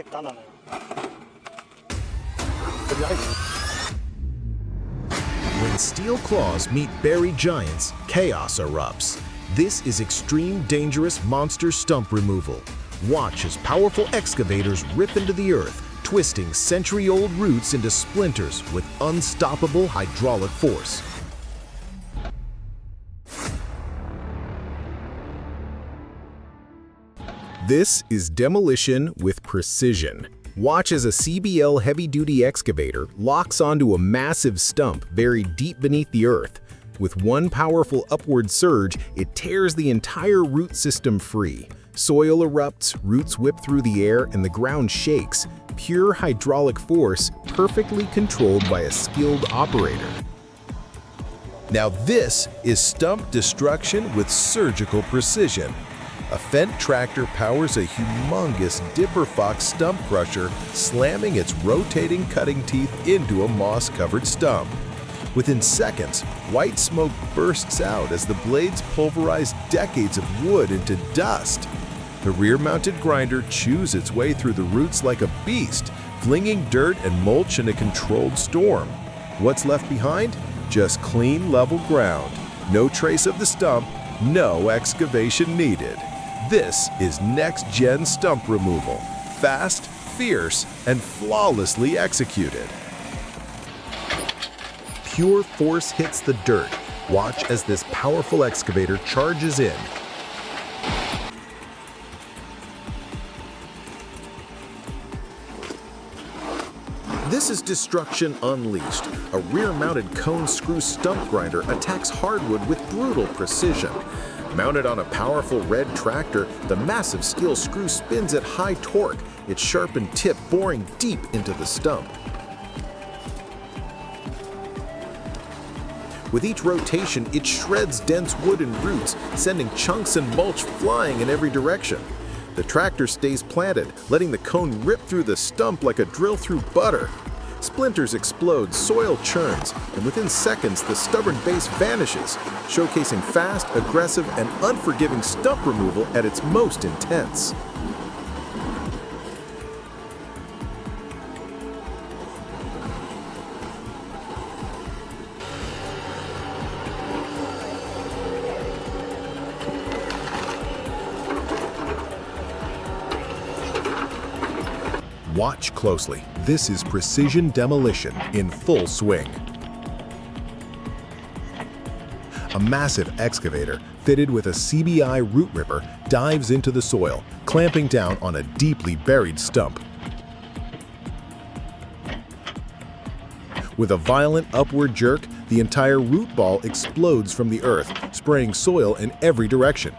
빨리 닫아놔요. When steel claws meet buried giants, chaos erupts. This is extreme, dangerous monster stump removal. Watch as powerful excavators rip into the earth, twisting century-old roots into splinters with unstoppable hydraulic force. This is demolition with precision. Watch as a CBL heavy-duty excavator locks onto a massive stump buried deep beneath the earth. With one powerful upward surge, it tears the entire root system free. Soil erupts, roots whip through the air, and the ground shakes. Pure hydraulic force, perfectly controlled by a skilled operator. Now this is stump destruction with surgical precision. A Fendt tractor powers a humongous Dipper Fox stump crusher, slamming its rotating cutting teeth into a moss-covered stump. Within seconds, white smoke bursts out as the blades pulverize decades of wood into dust. The rear-mounted grinder chews its way through the roots like a beast, flinging dirt and mulch in a controlled storm. What's left behind? Just clean, level ground. No trace of the stump, no excavation needed. This is next-gen stump removal. Fast, fierce, and flawlessly executed. Pure force hits the dirt. Watch as this powerful excavator charges in. This is destruction unleashed. A rear-mounted cone screw stump grinder attacks hardwood with brutal precision. Mounted on a powerful red tractor, the massive steel screw spins at high torque, its sharpened tip boring deep into the stump. With each rotation, it shreds dense wood and roots, sending chunks and mulch flying in every direction. The tractor stays planted, letting the cone rip through the stump like a drill through butter. Splinters explode, soil churns, and within seconds the stubborn base vanishes, showcasing fast, aggressive, and unforgiving stump removal at its most intense. Watch closely. This is precision demolition in full swing. A massive excavator, fitted with a CBI root ripper, dives into the soil, clamping down on a deeply buried stump. With a violent upward jerk, the entire root ball explodes from the earth, spraying soil in every direction.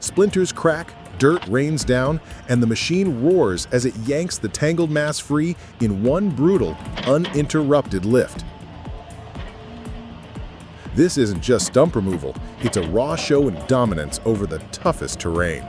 Splinters crack, dirt rains down, and the machine roars as it yanks the tangled mass free in one brutal, uninterrupted lift. This isn't just stump removal, it's a raw show of dominance over the toughest terrain.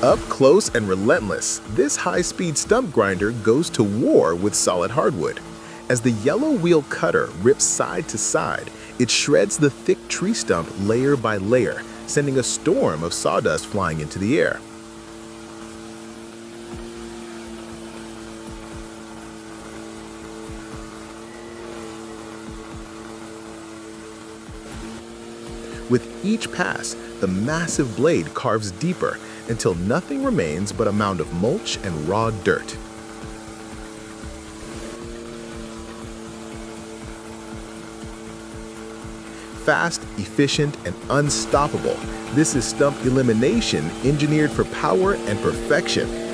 Up close and relentless, this high-speed stump grinder goes to war with solid hardwood. As the yellow wheel cutter rips side to side, it shreds the thick tree stump layer by layer, sending a storm of sawdust flying into the air. With each pass, the massive blade carves deeper until nothing remains but a mound of mulch and raw dirt. Fast, efficient, and unstoppable, this is stump elimination engineered for power and perfection.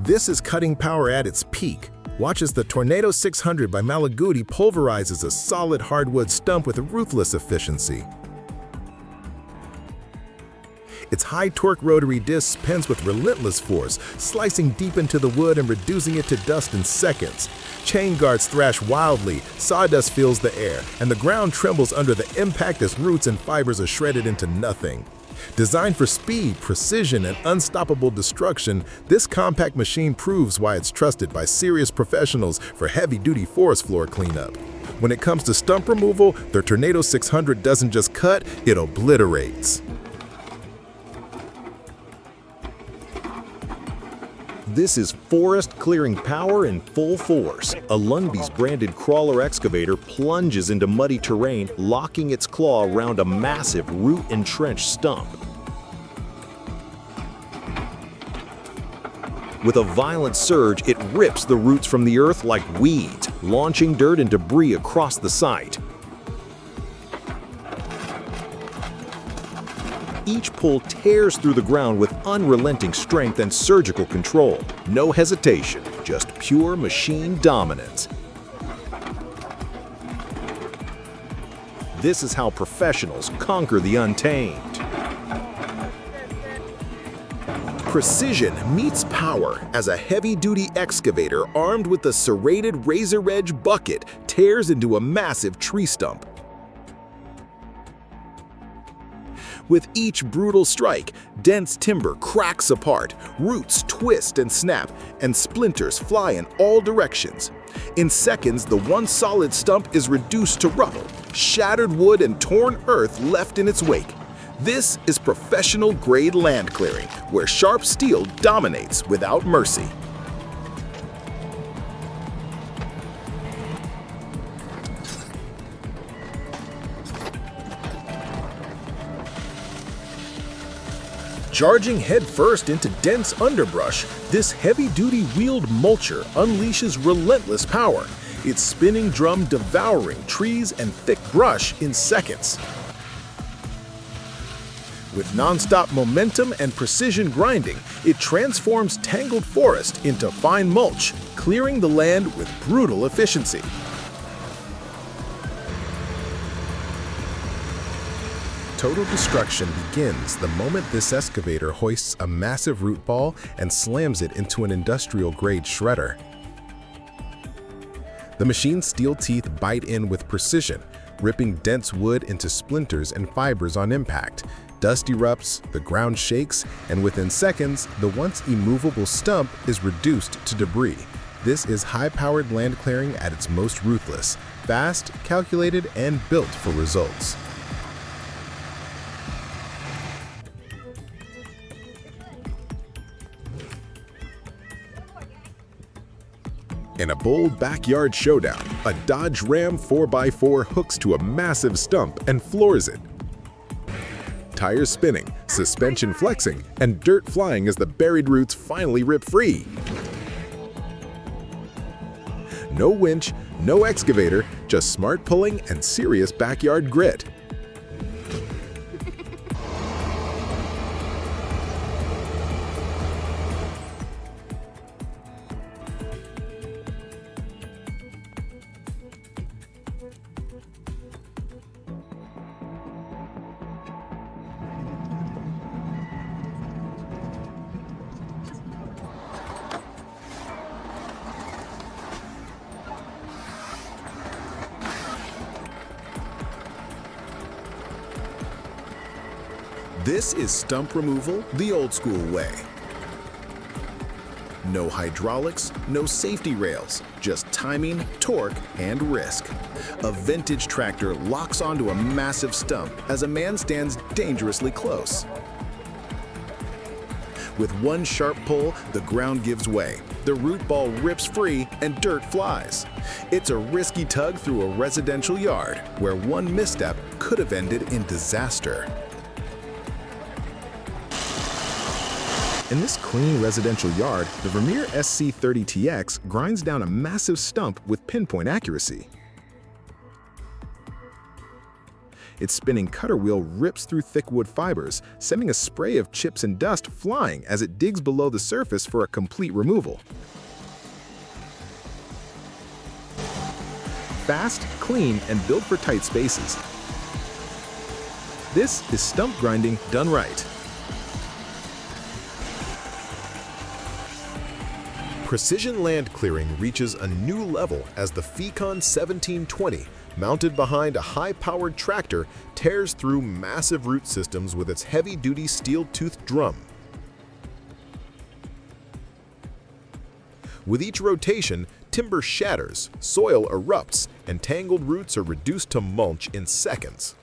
This is cutting power at its peak. Watch as the Tornado 600 by Malaguti pulverizes a solid hardwood stump with ruthless efficiency. Its high-torque rotary disc spins with relentless force, slicing deep into the wood and reducing it to dust in seconds. Chain guards thrash wildly, sawdust fills the air, and the ground trembles under the impact as roots and fibers are shredded into nothing. Designed for speed, precision, and unstoppable destruction, this compact machine proves why it's trusted by serious professionals for heavy-duty forest floor cleanup. When it comes to stump removal, the Tornado 600 doesn't just cut, it obliterates. This is forest clearing power in full force. A Lundby's branded crawler excavator plunges into muddy terrain, locking its claw around a massive root-entrenched stump. With a violent surge, it rips the roots from the earth like weeds, launching dirt and debris across the site. Each pull tears through the ground with unrelenting strength and surgical control. No hesitation, just pure machine dominance. This is how professionals conquer the untamed. Precision meets power as a heavy-duty excavator armed with a serrated razor-edge bucket tears into a massive tree stump. With each brutal strike, dense timber cracks apart, roots twist and snap, and splinters fly in all directions. In seconds, the once solid stump is reduced to rubble, shattered wood and torn earth left in its wake. This is professional-grade land clearing, where sharp steel dominates without mercy. Charging headfirst into dense underbrush, this heavy-duty wheeled mulcher unleashes relentless power, its spinning drum devouring trees and thick brush in seconds. With non-stop momentum and precision grinding, it transforms tangled forest into fine mulch, clearing the land with brutal efficiency. Total destruction begins the moment this excavator hoists a massive root ball and slams it into an industrial-grade shredder. The machine's steel teeth bite in with precision, ripping dense wood into splinters and fibers on impact. Dust erupts, the ground shakes, and within seconds, the once immovable stump is reduced to debris. This is high-powered land clearing at its most ruthless, fast, calculated, and built for results. In a bold backyard showdown, a Dodge Ram 4x4 hooks to a massive stump and floors it. Tires spinning, suspension flexing, and dirt flying as the buried roots finally rip free. No winch, no excavator, just smart pulling and serious backyard grit. This is stump removal the old school way. No hydraulics, no safety rails, just timing, torque, and risk. A vintage tractor locks onto a massive stump as a man stands dangerously close. With one sharp pull, the ground gives way. The root ball rips free and dirt flies. It's a risky tug through a residential yard where one misstep could have ended in disaster. In this clean residential yard, the Vermeer SC30TX grinds down a massive stump with pinpoint accuracy. Its spinning cutter wheel rips through thick wood fibers, sending a spray of chips and dust flying as it digs below the surface for a complete removal. Fast, clean, and built for tight spaces. This is stump grinding done right. Precision land clearing reaches a new level as the Fecon 1720, mounted behind a high-powered tractor, tears through massive root systems with its heavy-duty steel-toothed drum. With each rotation, timber shatters, soil erupts, and tangled roots are reduced to mulch in seconds.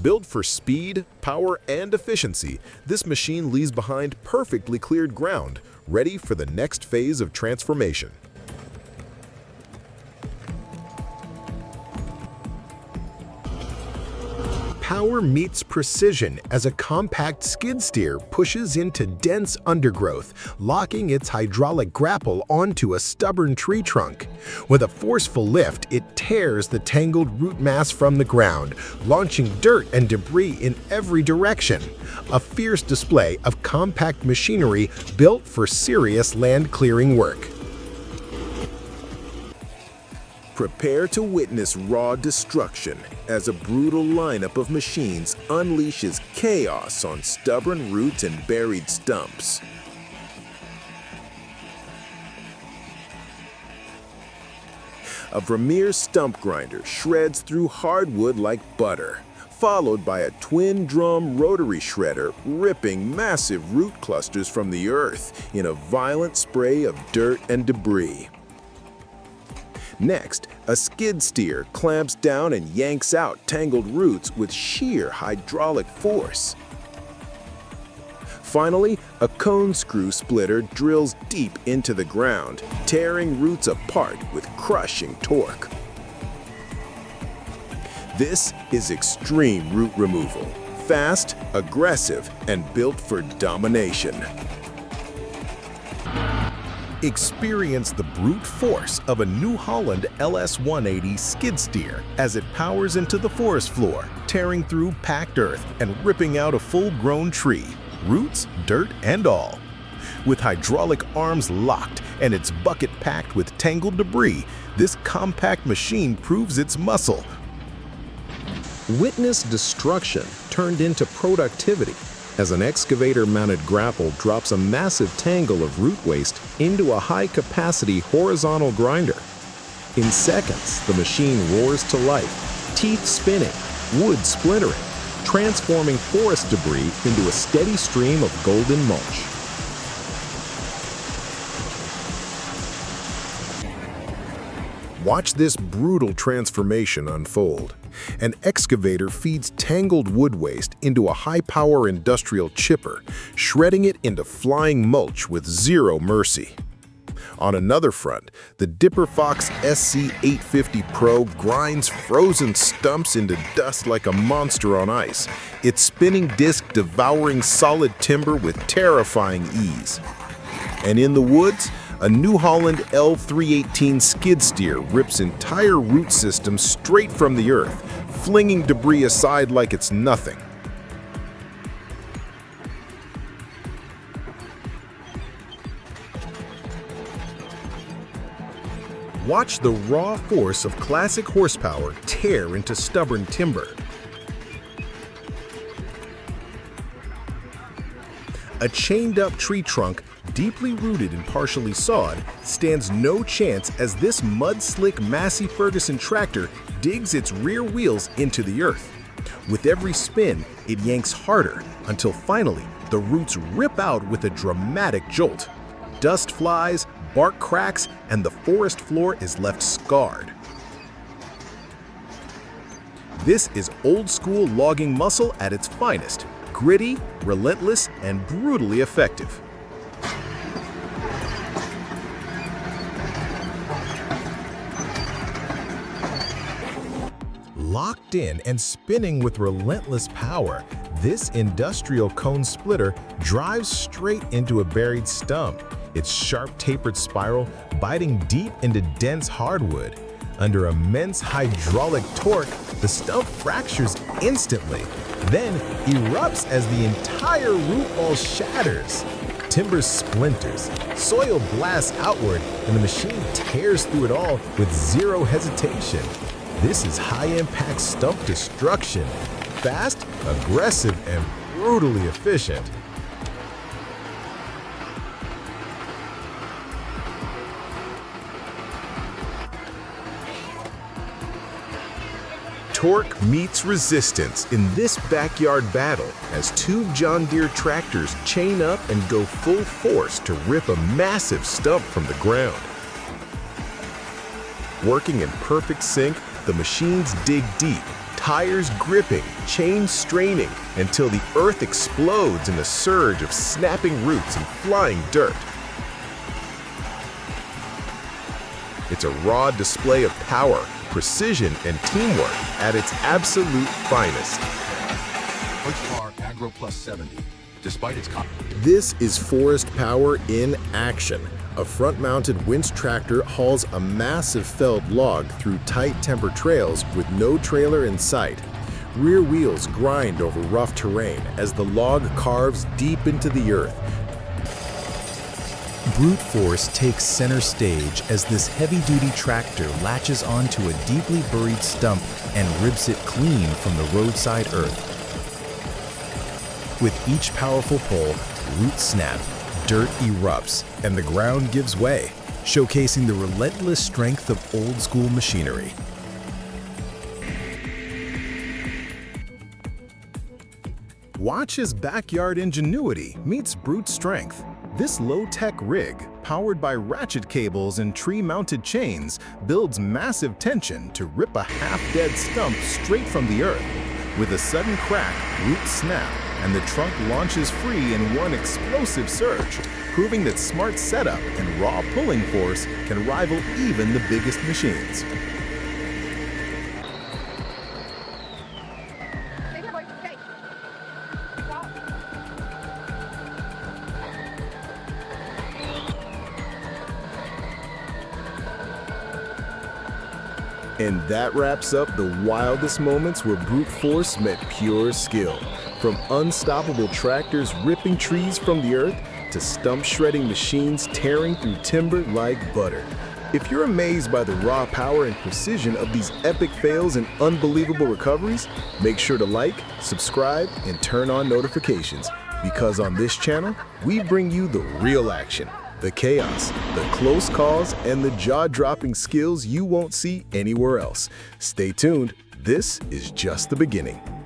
Built for speed, power, and efficiency, this machine leaves behind perfectly cleared ground, ready for the next phase of transformation. Power meets precision as a compact skid steer pushes into dense undergrowth, locking its hydraulic grapple onto a stubborn tree trunk. With a forceful lift, it tears the tangled root mass from the ground, launching dirt and debris in every direction. A fierce display of compact machinery built for serious land clearing work. Prepare to witness raw destruction as a brutal lineup of machines unleashes chaos on stubborn roots and buried stumps. A Vermeer stump grinder shreds through hardwood like butter, followed by a twin-drum rotary shredder ripping massive root clusters from the earth in a violent spray of dirt and debris. Next, a skid steer clamps down and yanks out tangled roots with sheer hydraulic force. Finally, a cone screw splitter drills deep into the ground, tearing roots apart with crushing torque. This is extreme root removal, fast, aggressive, and built for domination. Experience the brute force of a New Holland LS180 skid steer as it powers into the forest floor, tearing through packed earth and ripping out a full-grown tree, roots, dirt, and all. With hydraulic arms locked and its bucket packed with tangled debris, this compact machine proves its muscle. Witness destruction turned into productivity as an excavator-mounted grapple drops a massive tangle of root waste into a high-capacity horizontal grinder. In seconds, the machine roars to life, teeth spinning, wood splintering, transforming forest debris into a steady stream of golden mulch. Watch this brutal transformation unfold. An excavator feeds tangled wood waste into a high-power industrial chipper, shredding it into flying mulch with zero mercy. On another front, the Dipper Fox SC850 Pro grinds frozen stumps into dust like a monster on ice, its spinning disc devouring solid timber with terrifying ease. And in the woods, a New Holland L318 skid steer rips entire root systems straight from the earth, flinging debris aside like it's nothing. Watch the raw force of classic horsepower tear into stubborn timber. A chained-up tree trunk, deeply rooted and partially sawed, stands no chance as this mud-slick Massey Ferguson tractor digs its rear wheels into the earth. With every spin, it yanks harder until finally the roots rip out with a dramatic jolt. Dust flies, bark cracks, and the forest floor is left scarred. This is old-school logging muscle at its finest, gritty, relentless, and brutally effective. Locked in and spinning with relentless power, this industrial cone splitter drives straight into a buried stump, its sharp tapered spiral biting deep into dense hardwood. Under immense hydraulic torque, the stump fractures instantly, then erupts as the entire root ball shatters. Timber splinters, soil blasts outward, and the machine tears through it all with zero hesitation. This is high-impact stump destruction. fast, aggressive, and brutally efficient. Torque meets resistance in this backyard battle as two John Deere tractors chain up and go full force to rip a massive stump from the ground. Working in perfect sync, the machines dig deep, tires gripping, chains straining, until the earth explodes in a surge of snapping roots and flying dirt. It's a raw display of power, precision, and teamwork at its absolute finest. Horsepower Agro Plus 70, despite its This is forest power in action. A front-mounted winch tractor hauls a massive felled log through tight-tempered trails with no trailer in sight. Rear wheels grind over rough terrain as the log carves deep into the earth. Brute force takes center stage as this heavy-duty tractor latches onto a deeply buried stump and rips it clean from the roadside earth. With each powerful pull, roots snap, dirt erupts, and the ground gives way, showcasing the relentless strength of old-school machinery. Watch as backyard ingenuity meets brute strength. This low-tech rig, powered by ratchet cables and tree-mounted chains, builds massive tension to rip a half-dead stump straight from the earth. With a sudden crack, roots snap, and the trunk launches free in one explosive surge, proving that smart setup and raw pulling force can rival even the biggest machines. And that wraps up the wildest moments where brute force met pure skill. From unstoppable tractors ripping trees from the earth to stump shredding machines tearing through timber like butter. If you're amazed by the raw power and precision of these epic fails and unbelievable recoveries, make sure to like, subscribe, and turn on notifications. Because on this channel, we bring you the real action. The chaos, the close calls, and the jaw-dropping skills you won't see anywhere else. Stay tuned, this is just the beginning.